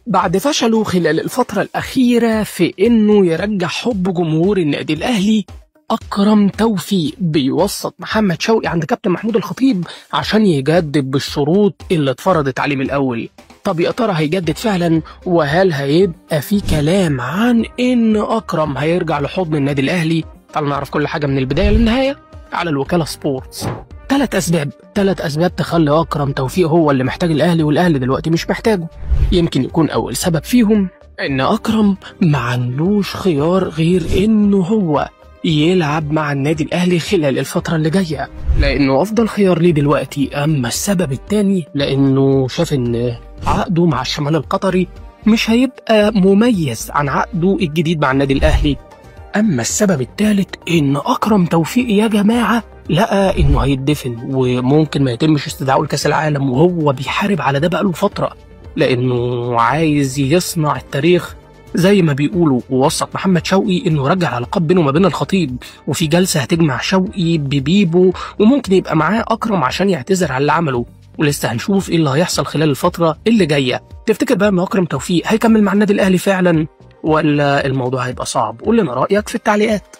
بعد فشله خلال الفترة الأخيرة في إنه يرجع حب جمهور النادي الأهلي، أكرم توفيق بيوسط محمد شوقي عند كابتن محمود الخطيب عشان يجدد بالشروط اللي اتفرضت عليه من الأول. طب يا ترى هيجدد فعلا؟ وهل هيبقى في كلام عن إن أكرم هيرجع لحضن النادي الأهلي؟ تعالوا نعرف كل حاجة من البداية للنهاية على الوكالة سبورتس. ثلاث أسباب تخلي أكرم توفيق هو اللي محتاج الأهلي والأهلي دلوقتي مش محتاجه. يمكن يكون أول سبب فيهم إن أكرم ما عندوش خيار غير إنه هو يلعب مع النادي الأهلي خلال الفترة اللي جاية، لأنه أفضل خيار ليه دلوقتي. أما السبب التاني لأنه شاف إن عقده مع الشمال القطري مش هيبقى مميز عن عقده الجديد مع النادي الأهلي. أما السبب الثالث إن أكرم توفيق يا جماعة لقى إنه هيتدفن وممكن ما يتمش استدعائه لكأس العالم، وهو بيحارب على ده بقاله فترة لأنه عايز يصنع التاريخ زي ما بيقولوا. ووثق محمد شوقي إنه رجع العلاقات بينه وما بين الخطيب، وفي جلسة هتجمع شوقي ببيبو وممكن يبقى معاه أكرم عشان يعتذر على اللي عمله، ولسه هنشوف إيه اللي هيحصل خلال الفترة اللي جاية. تفتكر بقى إن أكرم توفيق هيكمل مع النادي الأهلي فعلا ولا الموضوع هيبقى صعب؟ قول لنا رأيك في التعليقات.